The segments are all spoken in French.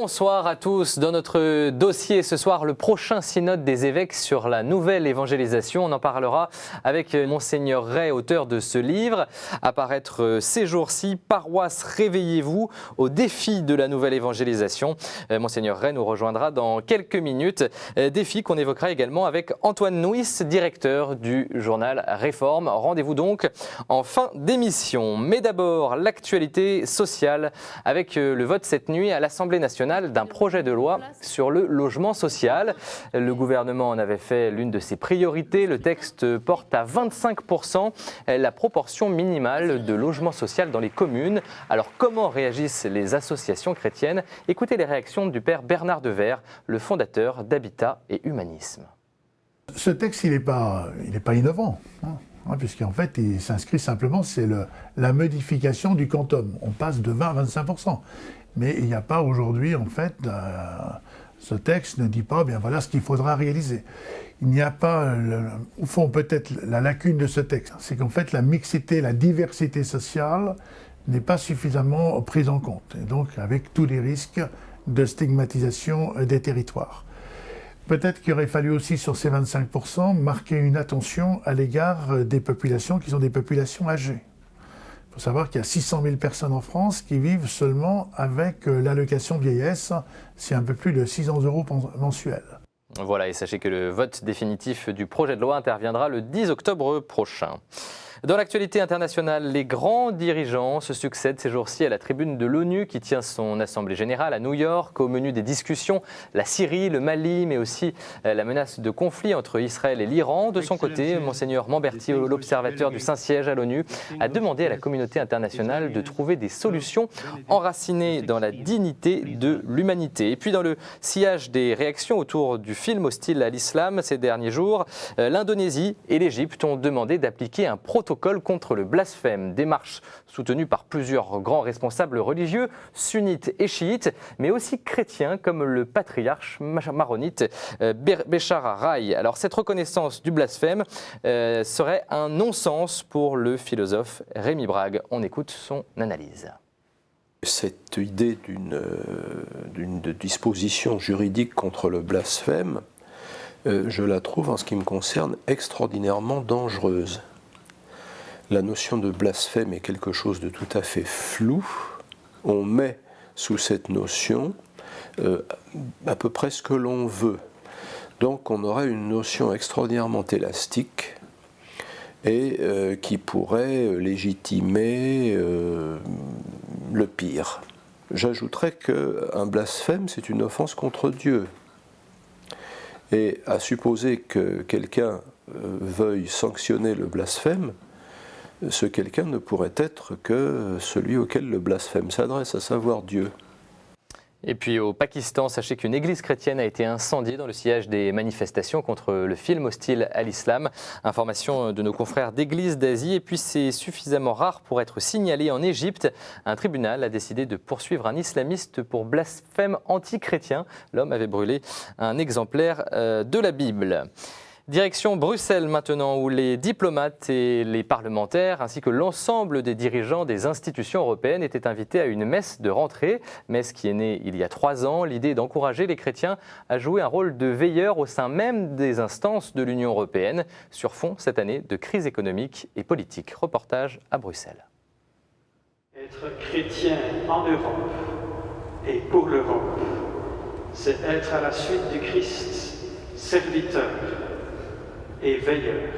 Bonsoir à tous. Dans notre dossier ce soir, le prochain synode des évêques sur la nouvelle évangélisation. On en parlera avec Monseigneur Ray, auteur de ce livre. À paraître ces jours-ci, Paroisse, réveillez-vous au défi de la nouvelle évangélisation. Monseigneur Ray nous rejoindra dans quelques minutes. Défi qu'on évoquera également avec Antoine Nuis, directeur du journal Réforme. Rendez-vous donc en fin d'émission. Mais d'abord, l'actualité sociale avec le vote cette nuit à l'Assemblée nationale d'un projet de loi sur le logement social. Le gouvernement en avait fait l'une de ses priorités. Le texte porte à 25% la proportion minimale de logement social dans les communes. Alors comment réagissent les associations chrétiennes? Écoutez les réactions du père Bernard Devers, le fondateur d'Habitat et Humanisme. Ce texte, il n'est pas innovant, puisqu'en fait, il s'inscrit simplement, c'est la modification du quantum. On passe de 20 à 25%. Mais il n'y a pas aujourd'hui, en fait, ce texte ne dit pas, bien voilà ce qu'il faudra réaliser. Il n'y a pas, au fond, peut-être la lacune de ce texte, c'est qu'en fait, la mixité, la diversité sociale n'est pas suffisamment prise en compte. Et donc, avec tous les risques de stigmatisation des territoires. Peut-être qu'il aurait fallu aussi, sur ces 25%, marquer une attention à l'égard des populations qui sont des populations âgées. Il faut savoir qu'il y a 600 000 personnes en France qui vivent seulement avec l'allocation vieillesse, c'est un peu plus de 600 € mensuels. Voilà, et sachez que le vote définitif du projet de loi interviendra le 10 octobre prochain. Dans l'actualité internationale, les grands dirigeants se succèdent ces jours-ci à la tribune de l'ONU qui tient son assemblée générale à New York. Au menu des discussions, la Syrie, le Mali, mais aussi la menace de conflit entre Israël et l'Iran. De son côté, Monseigneur Mamberti, l'observateur du Saint-Siège à l'ONU, a demandé à la communauté internationale de trouver des solutions enracinées dans la dignité de l'humanité. Et puis dans le sillage des réactions autour du film hostile à l'islam ces derniers jours, l'Indonésie et l'Égypte ont demandé d'appliquer un protocole contre le blasphème, démarche soutenue par plusieurs grands responsables religieux, sunnites et chiites, mais aussi chrétiens comme le patriarche maronite Béchar Rai. Alors cette reconnaissance du blasphème serait un non-sens pour le philosophe Rémi Brague. On écoute son analyse. Cette idée d'une disposition juridique contre le blasphème, je la trouve en ce qui me concerne extraordinairement dangereuse. La notion de blasphème est quelque chose de tout à fait flou. On met sous cette notion à peu près ce que l'on veut. Donc on aurait une notion extraordinairement élastique et qui pourrait légitimer le pire. J'ajouterais qu'un blasphème, c'est une offense contre Dieu. Et à supposer que quelqu'un veuille sanctionner le blasphème, ce quelqu'un ne pourrait être que celui auquel le blasphème s'adresse, à savoir Dieu. Et puis au Pakistan, sachez qu'une église chrétienne a été incendiée dans le sillage des manifestations contre le film hostile à l'islam. Information de nos confrères d'Église d'Asie. Et puis c'est suffisamment rare pour être signalé en Égypte. Un tribunal a décidé de poursuivre un islamiste pour blasphème anti-chrétien. L'homme avait brûlé un exemplaire de la Bible. Direction Bruxelles maintenant, où les diplomates et les parlementaires, ainsi que l'ensemble des dirigeants des institutions européennes étaient invités à une messe de rentrée. Messe qui est née il y a 3 ans. L'idée est d'encourager les chrétiens à jouer un rôle de veilleur au sein même des instances de l'Union européenne, sur fond cette année de crise économique et politique. Reportage à Bruxelles. Être chrétien en Europe et pour l'Europe, c'est être à la suite du Christ, serviteur et veilleur.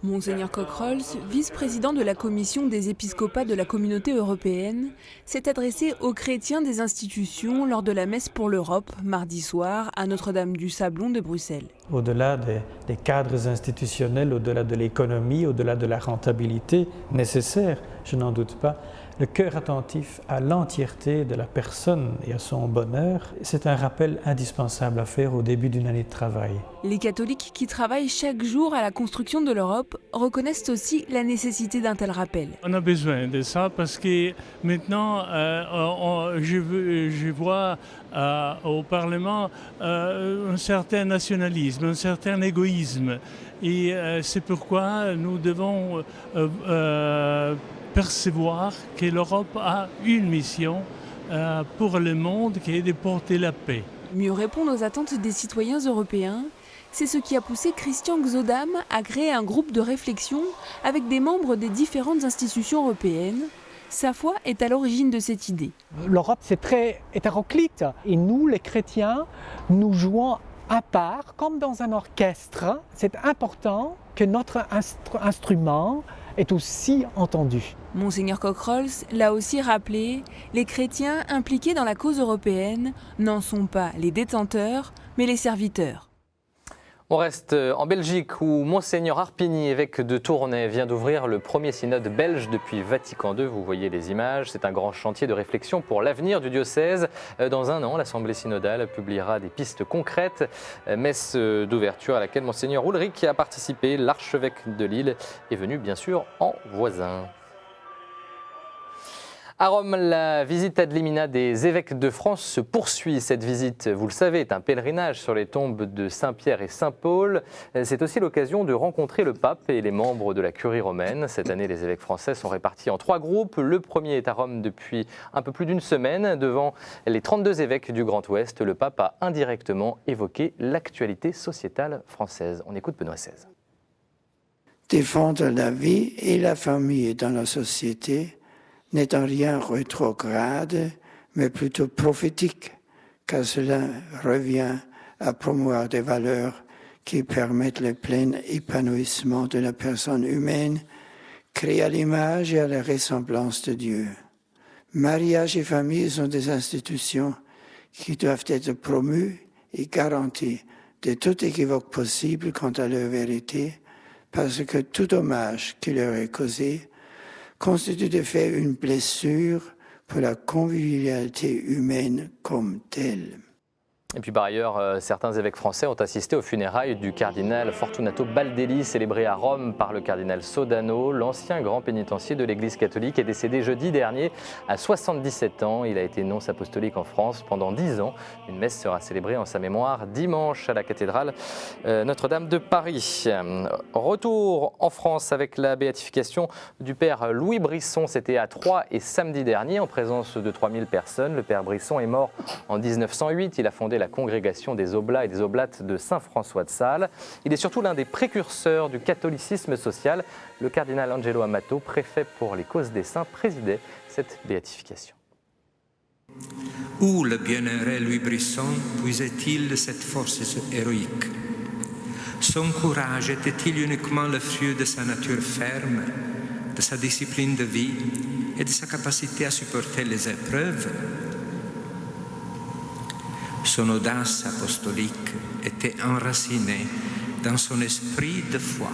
Monseigneur Cockrols, vice-président de la commission des épiscopats de la Communauté européenne, s'est adressé aux chrétiens des institutions lors de la messe pour l'Europe, mardi soir, à Notre-Dame du Sablon de Bruxelles. Au-delà des cadres institutionnels, au-delà de l'économie, au-delà de la rentabilité nécessaire, je n'en doute pas, le cœur attentif à l'entièreté de la personne et à son bonheur, c'est un rappel indispensable à faire au début d'une année de travail. Les catholiques qui travaillent chaque jour à la construction de l'Europe reconnaissent aussi la nécessité d'un tel rappel. On a besoin de ça parce que maintenant, je vois au Parlement un certain nationalisme, un certain égoïsme. Et c'est pourquoi nous devons percevoir que l'Europe a une mission pour le monde qui est de porter la paix. Mieux répondre aux attentes des citoyens européens, c'est ce qui a poussé Christian Xodam à créer un groupe de réflexion avec des membres des différentes institutions européennes. Sa foi est à l'origine de cette idée. L'Europe, c'est très hétéroclite. Et nous, les chrétiens, nous jouons à part, comme dans un orchestre. C'est important que notre instrument est aussi entendu. Monseigneur Cockrols l'a aussi rappelé, les chrétiens impliqués dans la cause européenne n'en sont pas les détenteurs, mais les serviteurs. On reste en Belgique où Monseigneur Harpigny, évêque de Tournai, vient d'ouvrir le premier synode belge depuis Vatican II. Vous voyez les images, c'est un grand chantier de réflexion pour l'avenir du diocèse. Dans un an, l'Assemblée synodale publiera des pistes concrètes. Messe d'ouverture à laquelle Monseigneur Ulrich a participé. L'archevêque de Lille est venu bien sûr en voisin. À Rome, la visite ad limina des évêques de France se poursuit. Cette visite, vous le savez, est un pèlerinage sur les tombes de Saint-Pierre et Saint-Paul. C'est aussi l'occasion de rencontrer le pape et les membres de la curie romaine. Cette année, les évêques français sont répartis en 3 groupes. Le premier est à Rome depuis un peu plus d'une semaine. Devant les 32 évêques du Grand Ouest, le pape a indirectement évoqué l'actualité sociétale française. On écoute Benoît XVI. Défendre la vie et la famille dans la société n'est en rien rétrograde, mais plutôt prophétique, car cela revient à promouvoir des valeurs qui permettent le plein épanouissement de la personne humaine, créée à l'image et à la ressemblance de Dieu. Mariage et famille sont des institutions qui doivent être promues et garanties de tout équivoque possible quant à leur vérité, parce que tout dommage qui leur est causé constitue de fait une blessure pour la convivialité humaine comme telle. Et puis par ailleurs, certains évêques français ont assisté aux funérailles du cardinal Fortunato Baldelli, célébré à Rome par le cardinal Sodano. L'ancien grand pénitencier de l'Église catholique est décédé jeudi dernier à 77 ans. Il a été nonce apostolique en France pendant 10 ans. Une messe sera célébrée en sa mémoire dimanche à la cathédrale Notre-Dame de Paris. Retour en France avec la béatification du père Louis Brisson. C'était à Troyes et samedi dernier en présence de 3000 personnes. Le père Brisson est mort en 1908. Il a fondé la congrégation des Oblats et des Oblates de Saint-François de Sales. Il est surtout l'un des précurseurs du catholicisme social. Le cardinal Angelo Amato, préfet pour les causes des saints, présidait cette béatification. Où le bienheureux Louis Brisson puisait-il cette force héroïque? Son courage était-il uniquement le fruit de sa nature ferme, de sa discipline de vie et de sa capacité à supporter les épreuves? Son audace apostolique était enracinée dans son esprit de foi.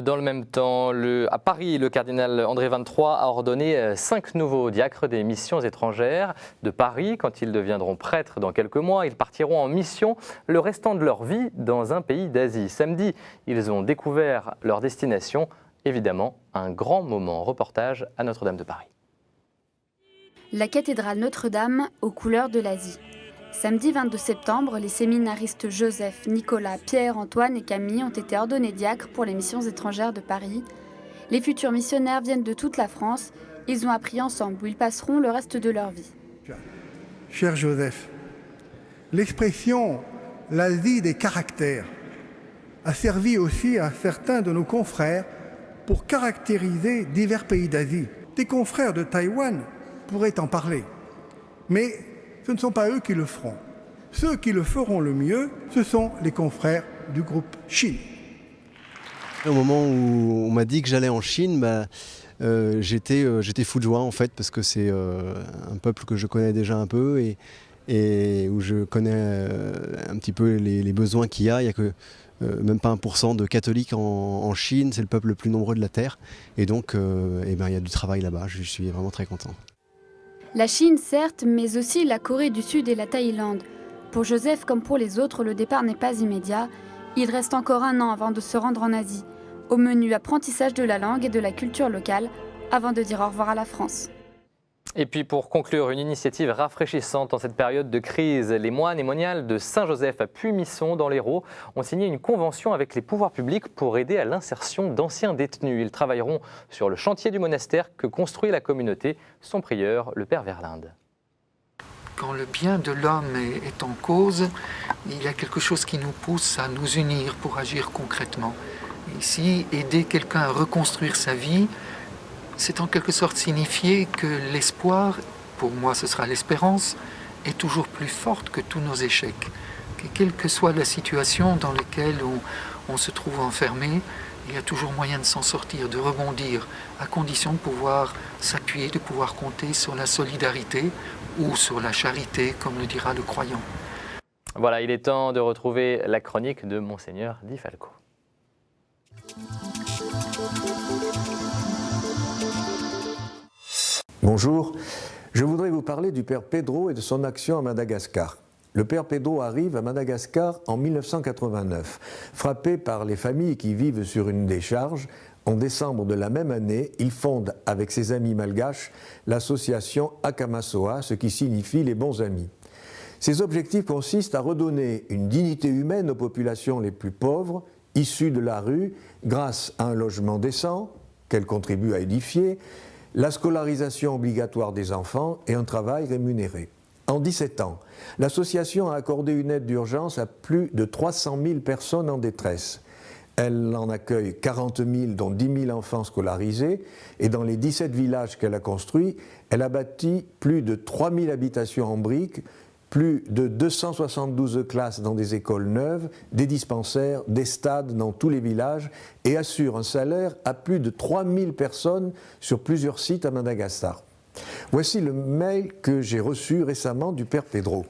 Dans le même temps, à Paris, le cardinal André XXIII a ordonné 5 nouveaux diacres des missions étrangères de Paris. Quand ils deviendront prêtres dans quelques mois, ils partiront en mission le restant de leur vie dans un pays d'Asie. Samedi, ils ont découvert leur destination. Évidemment, un grand moment. Reportage à Notre-Dame de Paris. La cathédrale Notre-Dame aux couleurs de l'Asie. Samedi 22 septembre, les séminaristes Joseph, Nicolas, Pierre, Antoine et Camille ont été ordonnés diacres pour les missions étrangères de Paris. Les futurs missionnaires viennent de toute la France. Ils ont appris ensemble où ils passeront le reste de leur vie. Cher Joseph, l'expression « l'Asie des caractères » a servi aussi à certains de nos confrères pour caractériser divers pays d'Asie. Des confrères de Taïwan pourraient en parler, mais ce ne sont pas eux qui le feront. Ceux qui le feront le mieux, ce sont les confrères du groupe Chine. Au moment où on m'a dit que j'allais en Chine, j'étais fou de joie en fait, parce que c'est un peuple que je connais déjà un peu et où je connais un petit peu les besoins qu'il y a. Il n'y a que même pas 1% de catholiques en Chine, c'est le peuple le plus nombreux de la Terre. Et donc, il y a du travail là-bas, je suis vraiment très content. La Chine, certes, mais aussi la Corée du Sud et la Thaïlande. Pour Joseph, comme pour les autres, le départ n'est pas immédiat. Il reste encore 1 an avant de se rendre en Asie. Au menu, apprentissage de la langue et de la culture locale, avant de dire au revoir à la France. Et puis pour conclure, une initiative rafraîchissante en cette période de crise. Les moines et moniales de Saint-Joseph à Puy-Misson dans l'Hérault ont signé une convention avec les pouvoirs publics pour aider à l'insertion d'anciens détenus. Ils travailleront sur le chantier du monastère que construit la communauté. Son prieur, le père Verlinde. Quand le bien de l'homme est en cause, il y a quelque chose qui nous pousse à nous unir pour agir concrètement. Ici, aider quelqu'un à reconstruire sa vie, c'est en quelque sorte signifier que l'espoir, pour moi ce sera l'espérance, est toujours plus forte que tous nos échecs. Que quelle que soit la situation dans laquelle on se trouve enfermé, il y a toujours moyen de s'en sortir, de rebondir, à condition de pouvoir s'appuyer, de pouvoir compter sur la solidarité ou sur la charité, comme le dira le croyant. Voilà, il est temps de retrouver la chronique de Monseigneur Di Falco. Bonjour, je voudrais vous parler du Père Pedro et de son action à Madagascar. Le Père Pedro arrive à Madagascar en 1989. Frappé par les familles qui vivent sur une décharge, en décembre de la même année, il fonde avec ses amis malgaches l'association Akamasoa, ce qui signifie les bons amis. Ses objectifs consistent à redonner une dignité humaine aux populations les plus pauvres, issues de la rue, grâce à un logement décent, qu'elles contribuent à édifier, la scolarisation obligatoire des enfants et un travail rémunéré. En 17 ans, l'association a accordé une aide d'urgence à plus de 300 000 personnes en détresse. Elle en accueille 40 000, dont 10 000 enfants scolarisés, et dans les 17 villages qu'elle a construits, elle a bâti plus de 3 000 habitations en briques, plus de 272 classes dans des écoles neuves, des dispensaires, des stades dans tous les villages et assure un salaire à plus de 3000 personnes sur plusieurs sites à Madagascar. Voici le mail que j'ai reçu récemment du Père Pedro.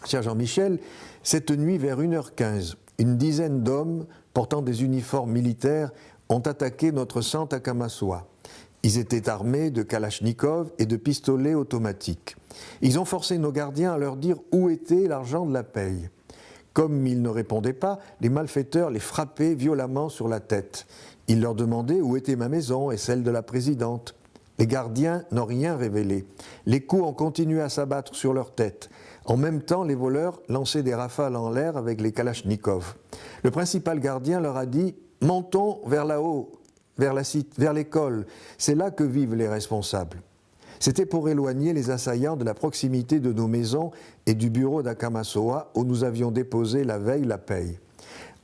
Cher Jean-Michel, cette nuit vers 1h15, une dizaine d'hommes portant des uniformes militaires ont attaqué notre centre à Akamasoa. Ils étaient armés de kalachnikovs et de pistolets automatiques. Ils ont forcé nos gardiens à leur dire où était l'argent de la paye. Comme ils ne répondaient pas, les malfaiteurs les frappaient violemment sur la tête. Ils leur demandaient où était ma maison et celle de la présidente. Les gardiens n'ont rien révélé. Les coups ont continué à s'abattre sur leur tête. En même temps, les voleurs lançaient des rafales en l'air avec les kalachnikovs. Le principal gardien leur a dit « Montons vers là-haut, vers l'école, c'est là que vivent les responsables ». C'était pour éloigner les assaillants de la proximité de nos maisons et du bureau d'Akamasoa où nous avions déposé la veille la paye.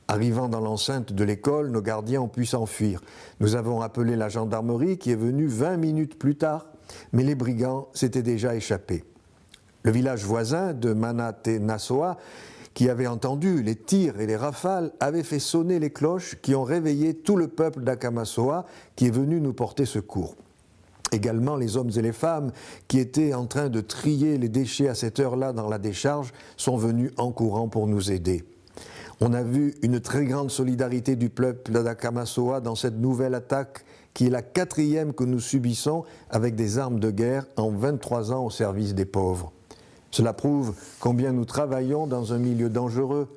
Arrivant dans l'enceinte de l'école, nos gardiens ont pu s'enfuir. Nous avons appelé la gendarmerie qui est venue 20 minutes plus tard, mais les brigands s'étaient déjà échappés. Le village voisin de Manatenasoa, qui avait entendu les tirs et les rafales, avait fait sonner les cloches qui ont réveillé tout le peuple d'Akamasoa qui est venu nous porter secours. Également, les hommes et les femmes qui étaient en train de trier les déchets à cette heure-là dans la décharge sont venus en courant pour nous aider. On a vu une très grande solidarité du peuple d'Akamasoa dans cette nouvelle attaque qui est la 4e que nous subissons avec des armes de guerre en 23 ans au service des pauvres. Cela prouve combien nous travaillons dans un milieu dangereux.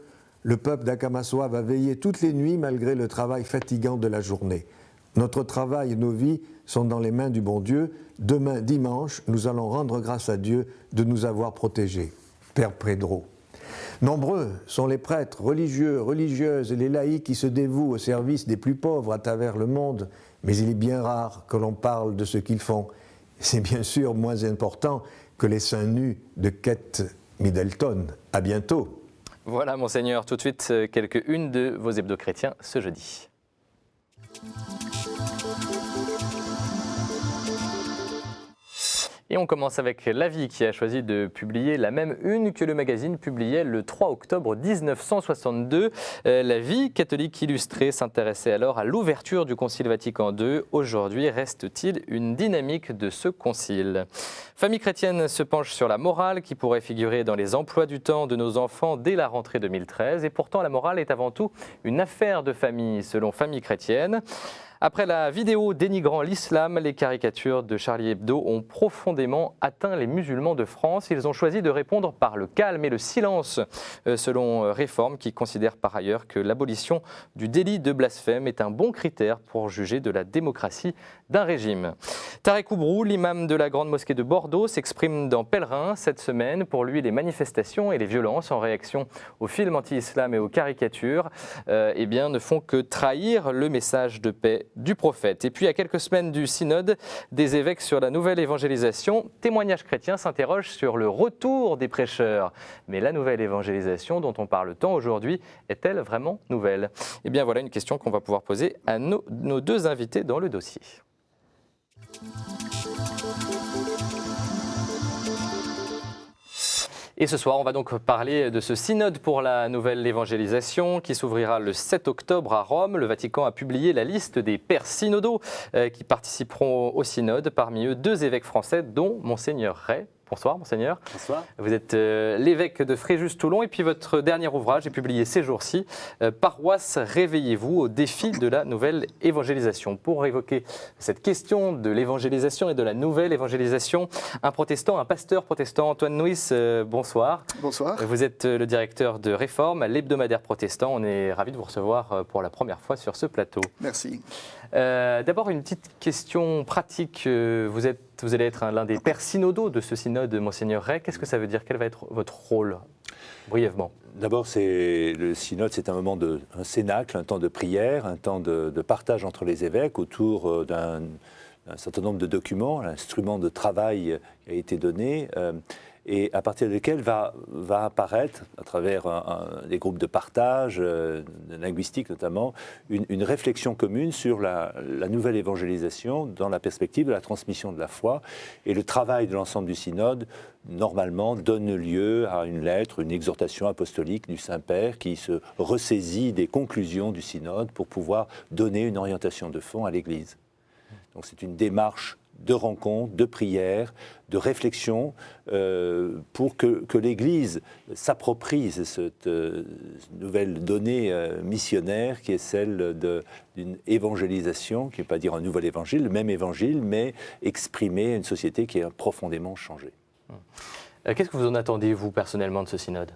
Le peuple d'Akamasoa va veiller toutes les nuits malgré le travail fatigant de la journée. Notre travail et nos vies sont dans les mains du bon Dieu. Demain, dimanche, nous allons rendre grâce à Dieu de nous avoir protégés. Père Pedro. Nombreux sont les prêtres, religieux, religieuses et les laïcs qui se dévouent au service des plus pauvres à travers le monde, mais il est bien rare que l'on parle de ce qu'ils font. C'est bien sûr moins important que les seins nus de Kate Middleton. À bientôt. Voilà, Monseigneur, tout de suite, quelques-unes de vos hebdos chrétiens ce jeudi. Et on commence avec La Vie qui a choisi de publier la même une que le magazine publiait le 3 octobre 1962. La Vie catholique illustrée s'intéressait alors à l'ouverture du Concile Vatican II. Aujourd'hui, reste-t-il une dynamique de ce concile ? Famille chrétienne se penche sur la morale qui pourrait figurer dans les emplois du temps de nos enfants dès la rentrée 2013. Et pourtant, la morale est avant tout une affaire de famille, selon Famille chrétienne. Après la vidéo dénigrant l'islam, les caricatures de Charlie Hebdo ont profondément atteint les musulmans de France. Ils ont choisi de répondre par le calme et le silence, selon Réforme, qui considère par ailleurs que l'abolition du délit de blasphème est un bon critère pour juger de la démocratie d'un régime. Tarek Oubrou, l'imam de la Grande Mosquée de Bordeaux, s'exprime dans Pèlerin cette semaine. Pour lui, les manifestations et les violences en réaction aux films anti-islam et aux caricatures ne font que trahir le message de paix du prophète. Et puis, à quelques semaines du synode des évêques sur la nouvelle évangélisation, Témoignages chrétiens s'interroge sur le retour des prêcheurs. Mais la nouvelle évangélisation dont on parle tant aujourd'hui, est-elle vraiment nouvelle? Eh bien, voilà une question qu'on va pouvoir poser à nos deux invités dans le dossier. Et ce soir, on va donc parler de ce synode pour la nouvelle évangélisation qui s'ouvrira le 7 octobre à Rome. Le Vatican a publié la liste des pères synodaux qui participeront au synode. Parmi eux, 2 évêques français, dont Monseigneur Ray. Bonsoir, Monseigneur. Bonsoir. Vous êtes l'évêque de Fréjus-Toulon et puis votre dernier ouvrage est publié ces jours-ci, Paroisse, réveillez-vous au défi de la nouvelle évangélisation. Pour évoquer cette question de l'évangélisation et de la nouvelle évangélisation, un pasteur protestant, Antoine Nuis, bonsoir. Bonsoir. Vous êtes le directeur de Réforme, l'hebdomadaire protestant. On est ravis de vous recevoir pour la première fois sur ce plateau. Merci. D'abord, une petite question pratique. Vous allez être l'un des pères synodaux de ce synode, Monseigneur Ray. Qu'est-ce que ça veut dire? Quel va être votre rôle, brièvement? D'abord, le synode, c'est un cénacle, un temps de prière, un temps de partage entre les évêques autour d'un certain nombre de documents, l'instrument de travail qui a été donné, et à partir duquel va apparaître, à travers des groupes de partage, de linguistique notamment, une réflexion commune sur la nouvelle évangélisation dans la perspective de la transmission de la foi. Et le travail de l'ensemble du synode, normalement, donne lieu à une lettre, une exhortation apostolique du Saint-Père qui se ressaisit des conclusions du synode pour pouvoir donner une orientation de fond à l'Église. Donc c'est une démarche de rencontre, de prière, de réflexion pour que l'Église s'approprie cette nouvelle donnée missionnaire qui est celle d'une évangélisation, qui ne veut pas dire un nouvel évangile, le même évangile, mais exprimer une société qui est profondément changée. Qu'est-ce que vous en attendez, vous, personnellement, de ce synode?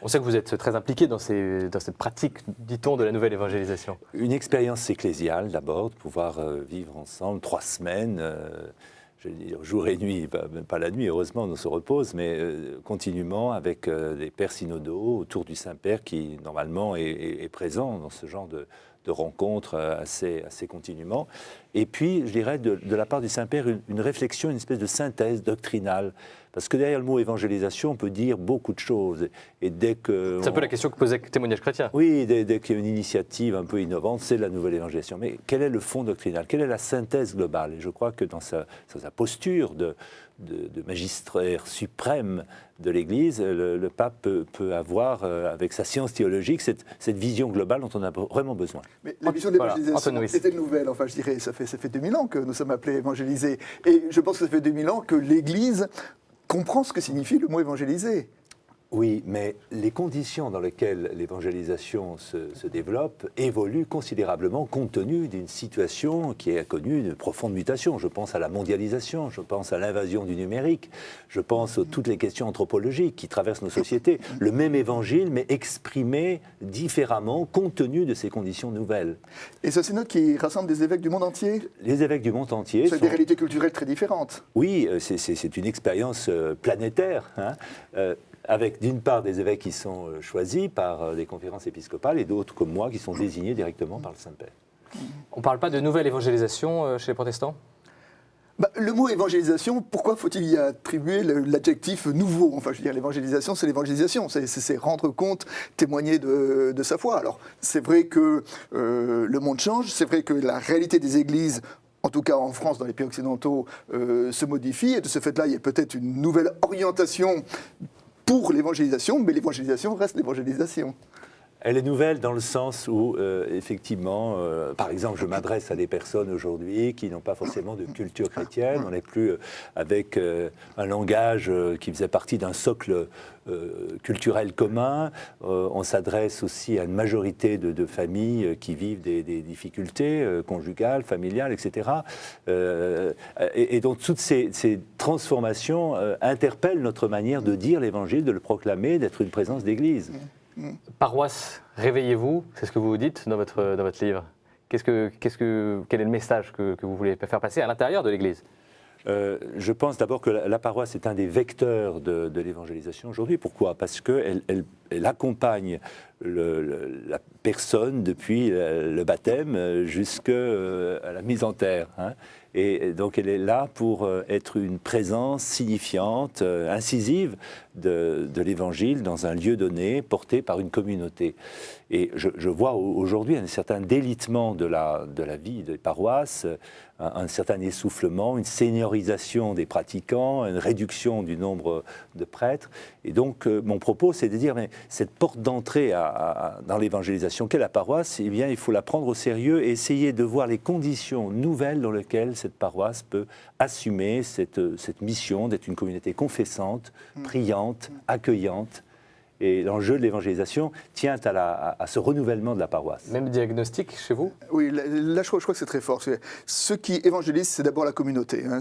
On sait que vous êtes très impliqué dans cette pratique, dit-on, de la nouvelle évangélisation. Une expérience ecclésiale, d'abord, de pouvoir vivre ensemble 3 semaines, je veux dire jour et nuit, pas la nuit, heureusement, on se repose, mais continuellement avec les pères synodaux autour du Saint-Père qui, normalement, est présent dans ce genre de rencontres assez continuellement. Et puis, je dirais, de la part du Saint-Père, une réflexion, une espèce de synthèse doctrinale. Parce que derrière le mot évangélisation, on peut dire beaucoup de choses. Et dès que... C'est un peu la question que posait Témoignage chrétien. Oui, dès qu'il y a une initiative un peu innovante, c'est la nouvelle évangélisation. Mais quel est le fond doctrinal? Quelle est la synthèse globale? Et je crois que dans sa posture de magistraire suprême de l'Église, le pape peut avoir, avec sa science théologique, cette vision globale dont on a vraiment besoin. Mais la vision de l'évangélisation était nouvelle. Enfin, je dirais, ça fait 2000 ans que nous sommes appelés évangélisés. Et je pense que ça fait 2000 ans que l'Église comprend ce que signifie le mot évangéliser. Oui, mais les conditions dans lesquelles l'évangélisation se développe évoluent considérablement compte tenu d'une situation qui a connu de profondes mutations. Je pense à la mondialisation, je pense à l'invasion du numérique, je pense à toutes les questions anthropologiques qui traversent nos sociétés. Le même évangile, mais exprimé différemment compte tenu de ces conditions nouvelles. Et ce synode qui rassemble des évêques du monde entier? Les évêques du monde entier. C'est des réalités culturelles très différentes. Oui, c'est une expérience planétaire, hein. Avec d'une part des évêques qui sont choisis par des conférences épiscopales et d'autres comme moi qui sont désignés directement par le Saint-Père. On ne parle pas de nouvelle évangélisation chez les protestants? Le mot évangélisation, pourquoi faut-il y attribuer l'adjectif nouveau? Enfin, je veux dire, l'évangélisation, c'est l'évangélisation, c'est rendre compte, témoigner de sa foi. Alors, c'est vrai que le monde change, c'est vrai que la réalité des églises, en tout cas en France, dans les pays occidentaux, se modifie, et de ce fait-là, il y a peut-être une nouvelle orientation pour l'évangélisation, mais l'évangélisation reste l'évangélisation. Elle est nouvelle dans le sens où, effectivement, par exemple, je m'adresse à des personnes aujourd'hui qui n'ont pas forcément de culture chrétienne. On n'est plus avec un langage qui faisait partie d'un socle culturel commun. On s'adresse aussi à une majorité de familles qui vivent des difficultés conjugales, familiales, etc. Et donc toutes ces transformations interpellent notre manière de dire l'Évangile, de le proclamer, d'être une présence d'Église. Paroisse, réveillez-vous, c'est ce que vous dites dans votre livre. Quel est le message que vous voulez faire passer à l'intérieur de l'Église ? Je pense d'abord que la paroisse est un des vecteurs de l'évangélisation aujourd'hui. Pourquoi ? Parce qu'elle accompagne la personne depuis le baptême jusqu'à la mise en terre. Hein. Et donc elle est là pour être une présence signifiante, incisive de l'Évangile dans un lieu donné, porté par une communauté. Et je vois aujourd'hui un certain délitement de la vie des paroisses, un certain essoufflement, une seniorisation des pratiquants, une réduction du nombre de prêtres. Et donc mon propos, c'est de dire, mais cette porte d'entrée dans l'évangélisation qu'est la paroisse, eh bien, il faut la prendre au sérieux et essayer de voir les conditions nouvelles dans lesquelles cette paroisse peut assumer cette mission d'être une communauté confessante, priante, accueillante. Et l'enjeu de l'évangélisation tient à ce renouvellement de la paroisse. Même diagnostic chez vous ? Oui, là je crois que c'est très fort. Ceux qui évangélisent, c'est d'abord la communauté. Hein.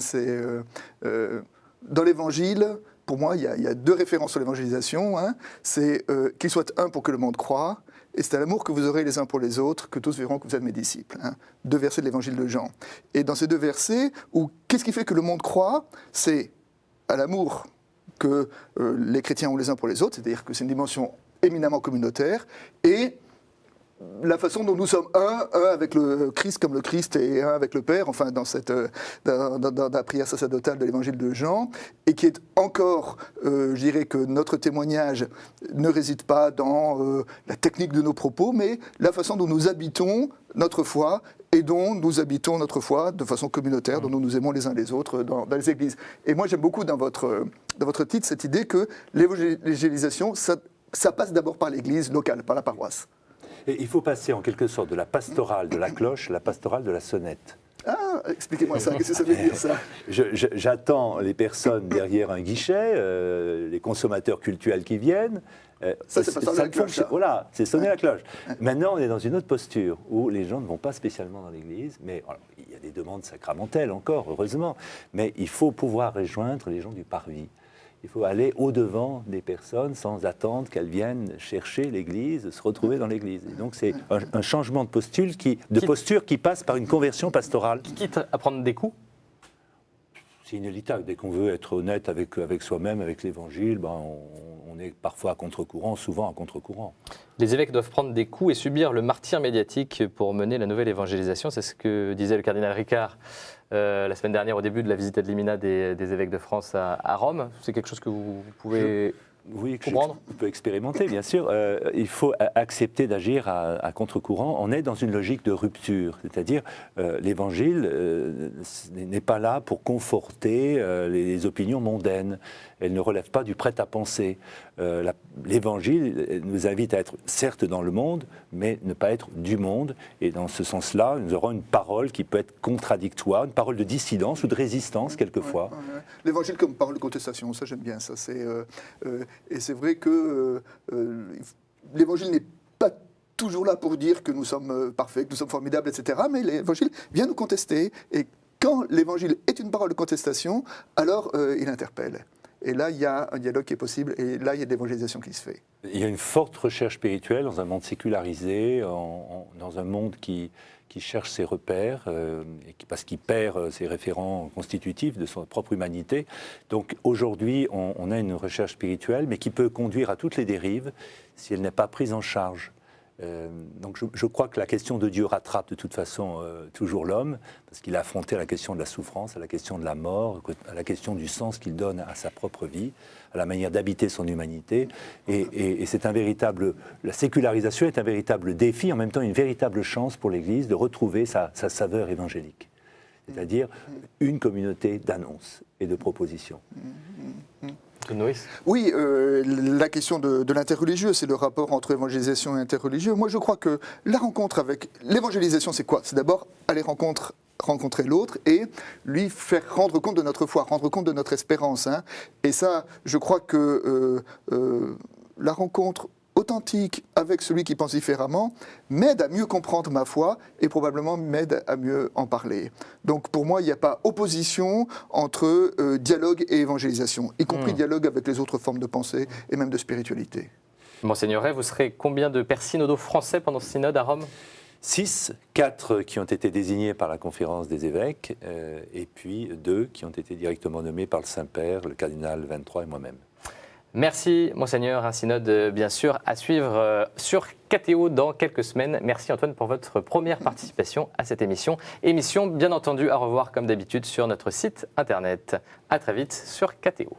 Dans l'évangile, pour moi, il y a deux références sur l'évangélisation. Hein. C'est qu'il soit un pour que le monde croie, et c'est à l'amour que vous aurez les uns pour les autres que tous verront que vous êtes mes disciples. Hein. 2 versets de l'évangile de Jean. Et dans ces 2 versets, qu'est-ce qui fait que le monde croit ? C'est à l'amour que les chrétiens ont les uns pour les autres, c'est-à-dire que c'est une dimension éminemment communautaire, et la façon dont nous sommes un avec le Christ comme le Christ et un avec le Père, enfin dans la prière sacerdotale de l'évangile de Jean, et qui est encore, je dirais que notre témoignage ne réside pas dans la technique de nos propos, mais la façon dont nous habitons notre foi et dont nous habitons notre foi de façon communautaire, dont nous nous aimons les uns les autres dans les églises. Et moi j'aime beaucoup dans votre titre cette idée que l'évangélisation, ça passe d'abord par l'église locale, par la paroisse. Et il faut passer en quelque sorte de la pastorale de la cloche à la pastorale de la sonnette. Ah, expliquez-moi ça, qu'est-ce que ça veut dire ça ? J'attends les personnes derrière un guichet, les consommateurs cultuels qui viennent. Ça, c'est pas sonner la cloche. Voilà, c'est sonner la cloche. Maintenant, on est dans une autre posture où les gens ne vont pas spécialement dans l'église, mais alors, il y a des demandes sacramentelles encore, heureusement, mais il faut pouvoir rejoindre les gens du parvis. Il faut aller au-devant des personnes sans attendre qu'elles viennent chercher l'Église, se retrouver dans l'Église. Et donc c'est un changement de posture qui passe par une conversion pastorale. Quitte à prendre des coups ? C'est inéluctable. Dès qu'on veut être honnête avec soi-même, avec l'Évangile, on est parfois à contre-courant, souvent à contre-courant. Les évêques doivent prendre des coups et subir le martyre médiatique pour mener la nouvelle évangélisation. C'est ce que disait le cardinal Ricard la semaine dernière au début de la visite ad limina des évêques de France à Rome. C'est quelque chose que vous pouvez comprendre ? On peut expérimenter, bien sûr. Il faut accepter d'agir à contre-courant. On est dans une logique de rupture, c'est-à-dire l'Évangile n'est pas là pour conforter les opinions mondaines. Elle ne relève pas du prêt-à-penser. L'Évangile nous invite à être certes dans le monde, mais ne pas être du monde. Et dans ce sens-là, nous aurons une parole qui peut être contradictoire, une parole de dissidence ou de résistance quelquefois. L'Évangile comme parole de contestation, ça j'aime bien. Ça, et c'est vrai que l'Évangile n'est pas toujours là pour dire que nous sommes parfaits, que nous sommes formidables, etc. Mais l'Évangile vient nous contester. Et quand l'Évangile est une parole de contestation, alors il interpelle. Et là, il y a un dialogue qui est possible, et là, il y a de l'évangélisation qui se fait. Il y a une forte recherche spirituelle dans un monde sécularisé, dans un monde qui cherche ses repères, parce qu'il perd ses référents constitutifs de son propre humanité. Donc aujourd'hui, on a une recherche spirituelle, mais qui peut conduire à toutes les dérives si elle n'est pas prise en charge. Donc je crois que la question de Dieu rattrape de toute façon toujours l'homme, parce qu'il a affronté la question de la souffrance, à la question de la mort, à la question du sens qu'il donne à sa propre vie, à la manière d'habiter son humanité. Et c'est la sécularisation est un véritable défi, en même temps une véritable chance pour l'Église de retrouver sa saveur évangélique, c'est-à-dire une communauté d'annonces et de propositions. Oui, la question de l'interreligieux, c'est le rapport entre évangélisation et interreligieux. Moi, je crois que la rencontre avec... L'évangélisation, c'est quoi? C'est d'abord aller rencontrer l'autre et lui faire rendre compte de notre foi, rendre compte de notre espérance. Hein. Et ça, je crois que la rencontre authentique avec celui qui pense différemment m'aide à mieux comprendre ma foi et probablement m'aide à mieux en parler. Donc pour moi, il n'y a pas opposition entre dialogue et évangélisation, y compris dialogue avec les autres formes de pensée et même de spiritualité. Monseigneur Ray, vous serez combien de pères synodaux français pendant ce synode à Rome? 6, 4 qui ont été désignés par la conférence des évêques et puis 2 qui ont été directement nommés par le Saint-Père, le cardinal 23 et moi-même. Merci Monseigneur, un synode bien sûr à suivre sur KTO dans quelques semaines. Merci Antoine pour votre première participation à cette émission. Émission bien entendu à revoir comme d'habitude sur notre site internet. À très vite sur KTO.